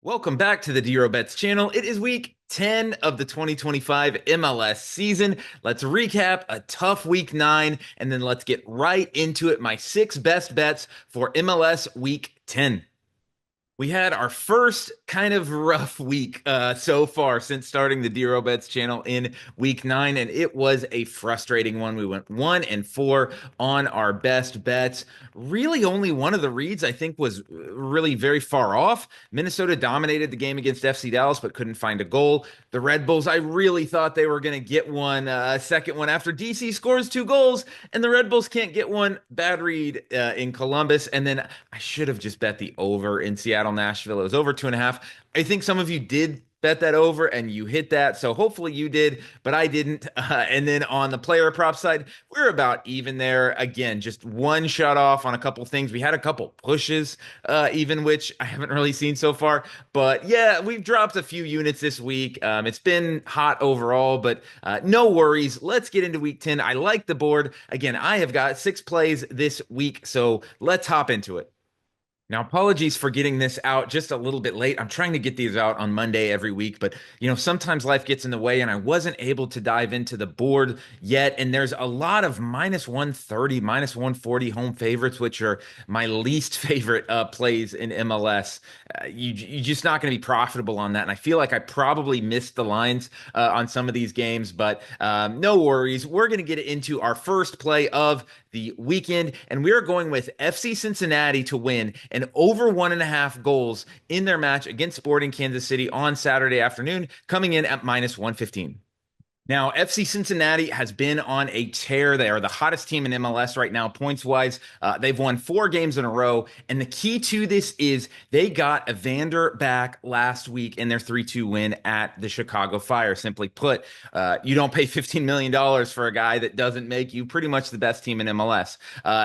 Welcome back to the DRO Bets channel. It is week 10 of the 2025 MLS season. Let's recap a tough week 9, and then let's get right into it. My 6 best bets for MLS week 10. We had our first kind of rough week so far since starting the DRO Bets channel in week 9, and it was a frustrating one. We went 1-4 on our best bets. Really, only one of the reads I think was really very far off. Minnesota dominated the game against FC Dallas, but couldn't find a goal. The Red Bulls, I really thought they were going to get one, second one after DC scores 2 goals, and the Red Bulls can't get one. Bad read in Columbus, and then I should have just bet the over in Seattle. Nashville. It was over 2.5. I think some of you did bet that over and you hit that. So hopefully you did, but I didn't. And then on the player prop side, we're about even there. Again, just one shot off on a couple things. We had a couple pushes, even, which I haven't really seen so far. But yeah, we've dropped a few units this week. It's been hot overall, but no worries. Let's get into week 10. I like the board. Again, I have got 6 plays this week. So let's hop into it. Now, apologies for getting this out just a little bit late. I'm trying to get these out on Monday every week, but sometimes life gets in the way and I wasn't able to dive into the board yet. And there's a lot of -130, -140 home favorites, which are my least favorite plays in MLS. You're just not going to be profitable on that. And I feel like I probably missed the lines on some of these games, but no worries. We're going to get into our first play of the weekend, and we are going with FC Cincinnati to win and over 1.5 goals in their match against Sporting Kansas City on Saturday afternoon, coming in at -115. Now, FC Cincinnati has been on a tear. They are the hottest team in MLS right now, points-wise. They've won 4 games in a row, and the key to this is they got Evander back last week in their 3-2 win at the Chicago Fire. Simply put, you don't pay $15 million for a guy that doesn't make you pretty much the best team in MLS.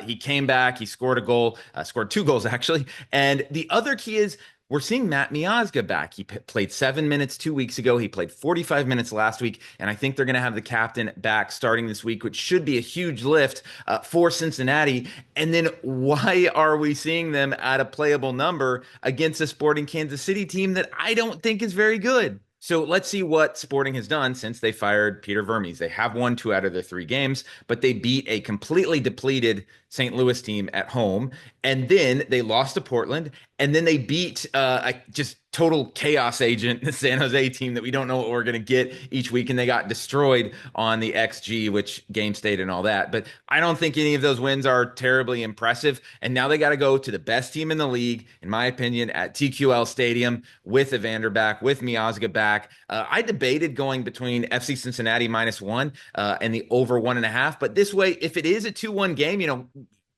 He came back, he scored a goal, scored 2 goals actually, and the other key is we're seeing Matt Miazga back. He played 7 minutes 2 weeks ago. He played 45 minutes last week, and I think they're going to have the captain back starting this week, which should be a huge lift for Cincinnati. And then why are we seeing them at a playable number against a Sporting Kansas City team that I don't think is very good? So let's see what Sporting has done since they fired Peter Vermes. They have won 2 out of their 3 games, but they beat a completely depleted St. Louis team at home. And then they lost to Portland. And then they beat a just total chaos agent, the San Jose team that we don't know what we're going to get each week. And they got destroyed on the XG, which game state and all that. But I don't think any of those wins are terribly impressive. And now they got to go to the best team in the league, in my opinion, at TQL Stadium with Evander back, with Miazga back. I debated going between FC Cincinnati -1 and the over 1.5. But this way, if it is a 2-1 game,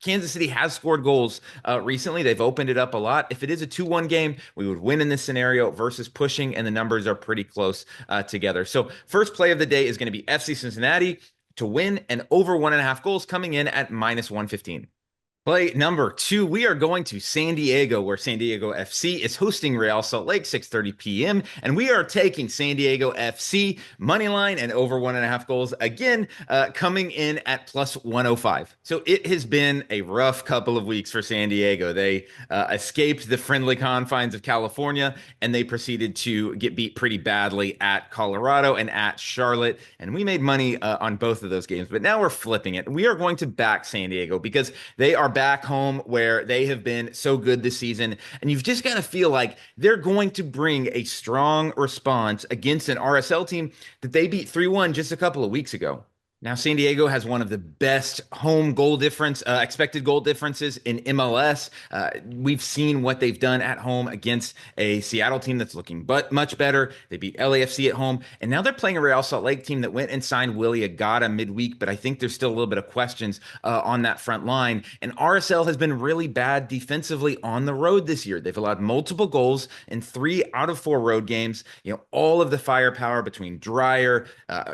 Kansas City has scored goals recently. They've opened it up a lot. If it is a 2-1 game, we would win in this scenario versus pushing, and the numbers are pretty close together. So first play of the day is going to be FC Cincinnati to win and over 1.5 goals, coming in at -115. Play number 2, we are going to San Diego, where San Diego FC is hosting Real Salt Lake, 6:30 p.m. And we are taking San Diego FC money line and over 1.5 goals, again, coming in at +105. So it has been a rough couple of weeks for San Diego. They escaped the friendly confines of California, and they proceeded to get beat pretty badly at Colorado and at Charlotte. And we made money on both of those games. But now we're flipping it. We are going to back San Diego because they are back home where they have been so good this season. And you've just got to feel like they're going to bring a strong response against an RSL team that they beat 3-1 just a couple of weeks ago. Now, San Diego has one of the best home goal difference, expected goal differences in MLS. We've seen what they've done at home against a Seattle team that's looking much better. They beat LAFC at home, and now they're playing a Real Salt Lake team that went and signed Willie Agata midweek, but I think there's still a little bit of questions on that front line. And RSL has been really bad defensively on the road this year. They've allowed multiple goals in 3 out of 4 road games. All of the firepower between Dreyer,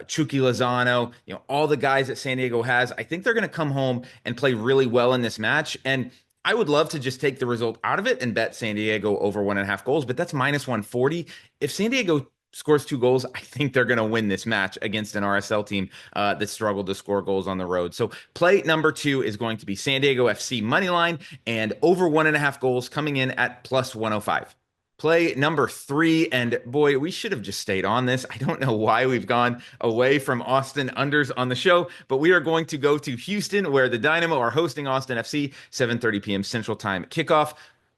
Chucky Lozano, all the guys that San Diego has, I think they're going to come home and play really well in this match. And I would love to just take the result out of it and bet San Diego over 1.5 goals, but that's -140. If San Diego scores 2 goals, I think they're going to win this match against an RSL team that struggled to score goals on the road. So play number 2 is going to be San Diego FC money line and over 1.5 goals, coming in at +105. Play number three, and boy, we should have just stayed on this. I don't know why we've gone away from Austin unders on the show, but we are going to go to Houston, where the Dynamo are hosting Austin FC, 7:30 p.m. Central Time kickoff.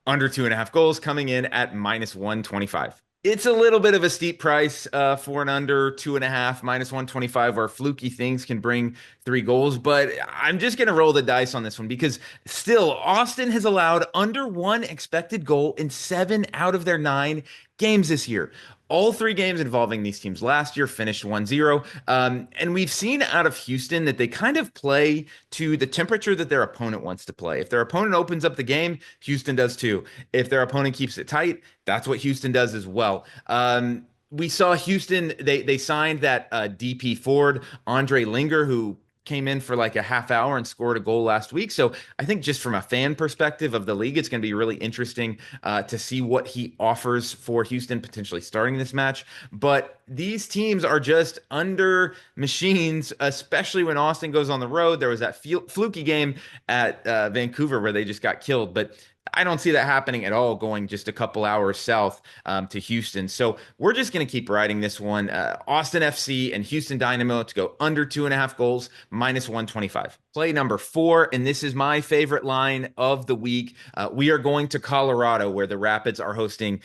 Under 2.5 goals coming in at -125. It's a little bit of a steep price for an under 2.5, -125, where fluky things can bring 3 goals. But I'm just going to roll the dice on this one because still, Austin has allowed under one expected goal in 7 out of their 9 games this year. All 3 games involving these teams last year finished 1-0. And we've seen out of Houston that they kind of play to the temperature that their opponent wants to play. If their opponent opens up the game, Houston does too. If their opponent keeps it tight, that's what Houston does as well. We saw Houston, they signed that DP forward, Andre Linger, who came in for like a half hour and scored a goal last week. So I think just from a fan perspective of the league, it's going to be really interesting to see what he offers for Houston potentially starting this match. But these teams are just under machines, especially when Austin goes on the road. There was that fluky game at Vancouver where they just got killed. But I don't see that happening at all going just a couple hours south to Houston. So we're just going to keep riding this one. Austin FC and Houston Dynamo to go under 2.5 goals, -125. Play number four, and this is my favorite line of the week. We are going to Colorado, where the Rapids are hosting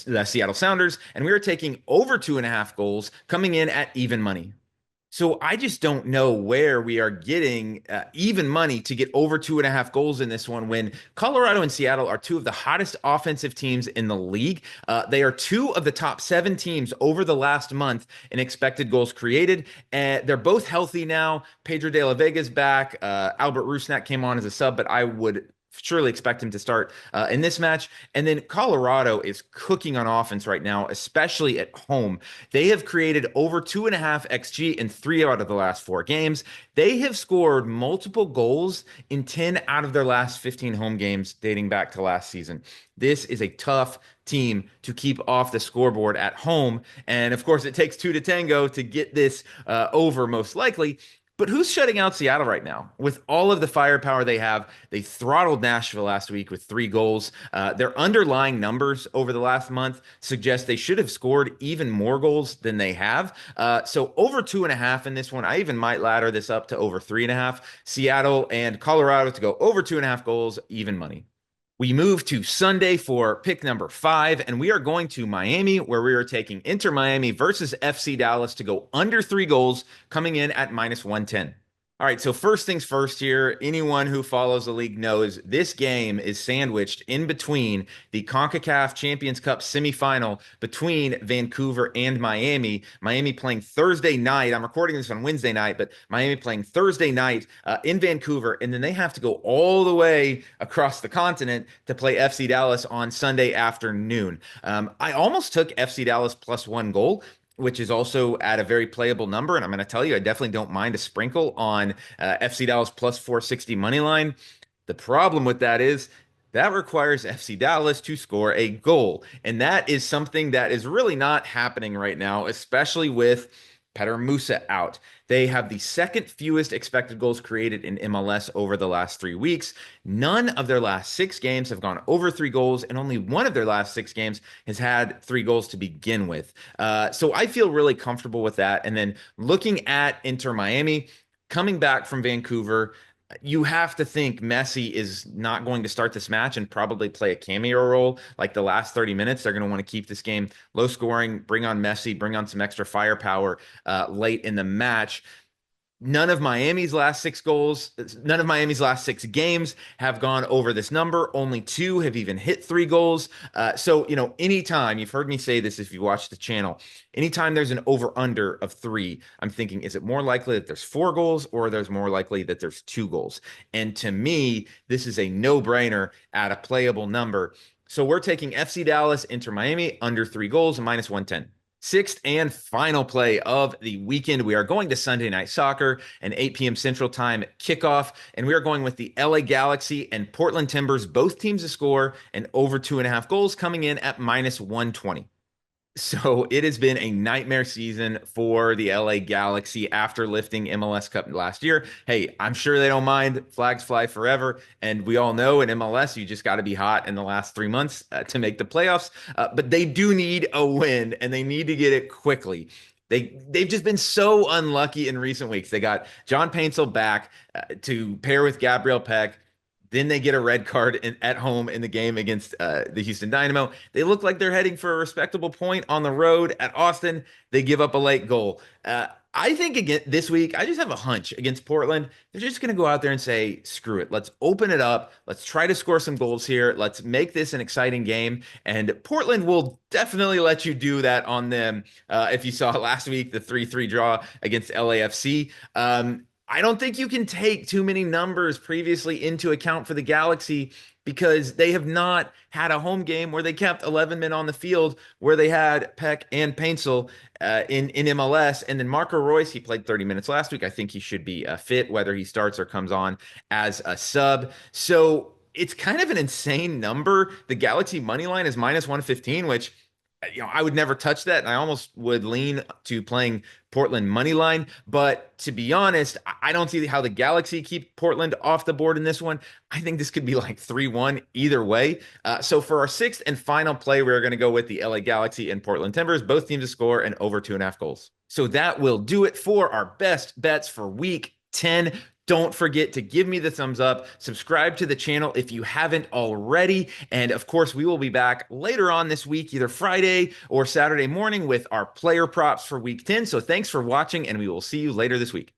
the Seattle Sounders, and we are taking over 2.5 goals coming in at even money. So I just don't know where we are getting even money to get over 2.5 goals in this one when Colorado and Seattle are two of the hottest offensive teams in the league. They are two of the top 7 teams over the last month in expected goals created. They're both healthy now. Pedro de la Vega's back. Albert Rusnak came on as a sub, but I would surely expect him to start in this match. And then Colorado is cooking on offense right now, especially at home. They have created over 2.5 XG in 3 out of the last 4 games. They have scored multiple goals in 10 out of their last 15 home games dating back to last season. This is a tough team to keep off the scoreboard at home. And of course, it takes 2 to tango to get this over most likely. But who's shutting out Seattle right now? With all of the firepower they have, they throttled Nashville last week with 3 goals. Their underlying numbers over the last month suggest they should have scored even more goals than they have. So over 2.5 in this one. I even might ladder this up to over 3.5. Seattle and Colorado to go over 2.5 goals, even money. We move to Sunday for pick number 5, and we are going to Miami, where we are taking Inter Miami versus FC Dallas to go under 3 goals, coming in at -110. All right, so first things first here. Anyone who follows the league knows this game is sandwiched in between the CONCACAF Champions Cup semifinal between Vancouver and Miami. Miami playing Thursday night. I'm recording this on Wednesday night, but Miami playing Thursday night in Vancouver, and then they have to go all the way across the continent to play FC Dallas on Sunday afternoon. I almost took FC Dallas +1 goal, which is also at a very playable number. And I'm going to tell you, I definitely don't mind a sprinkle on FC Dallas +460 money line. The problem with that is that requires FC Dallas to score a goal. And that is something that is really not happening right now, especially with Petar Musa out. They have the second fewest expected goals created in MLS over the last 3 weeks. None of their last 6 games have gone over 3 goals, and only one of their last 6 games has had 3 goals to begin with. So I feel really comfortable with that. And then looking at Inter Miami, coming back from Vancouver, you have to think Messi is not going to start this match and probably play a cameo role like the last 30 minutes. They're going to want to keep this game low scoring, bring on Messi, bring on some extra firepower late in the match. None of Miami's last 6 games have gone over this number. Only 2 have even hit 3 goals. So, anytime, you've heard me say this if you watch the channel, anytime there's an over-under of 3, I'm thinking, is it more likely that there's 4 goals or there's more likely that there's 2 goals? And to me, this is a no-brainer at a playable number. So we're taking FC Dallas, Inter Miami, under 3 goals, -110. Sixth and final play of the weekend. We are going to Sunday Night Soccer, an 8 p.m. Central Time kickoff, and we are going with the LA Galaxy and Portland Timbers, both teams to score, and over 2.5 goals coming in at -120. So it has been a nightmare season for the LA Galaxy after lifting MLS Cup last year. Hey, I'm sure they don't mind. Flags fly forever. And we all know in MLS, you just got to be hot in the last 3 months to make the playoffs. But they do need a win and they need to get it quickly. They've just been so unlucky in recent weeks. They got John Paintsel back to pair with Gabriel Peck. Then they get a red card at home in the game against the Houston Dynamo. They look like they're heading for a respectable point on the road at Austin. They give up a late goal. I think again this week, I just have a hunch against Portland. They're just going to go out there and say, screw it. Let's open it up. Let's try to score some goals here. Let's make this an exciting game. And Portland will definitely let you do that on them. If you saw last week, the 3-3 draw against LAFC. I don't think you can take too many numbers previously into account for the Galaxy because they have not had a home game where they kept 11 men on the field, where they had Peck and Paintsel in MLS. And then Marco Reus, he played 30 minutes last week. I think he should be fit, whether he starts or comes on as a sub. So it's kind of an insane number. The Galaxy money line is -115, which I would never touch that. And I almost would lean to playing Portland money line. But to be honest, I don't see how the Galaxy keep Portland off the board in this one. I think this could be like 3-1 either way. So for our sixth and final play, we're going to go with the LA Galaxy and Portland Timbers, both teams to score and over 2.5 goals. So that will do it for our best bets for week 10. Don't forget to give me the thumbs up, subscribe to the channel if you haven't already. And of course, we will be back later on this week, either Friday or Saturday morning with our player props for week 10. So thanks for watching, and we will see you later this week.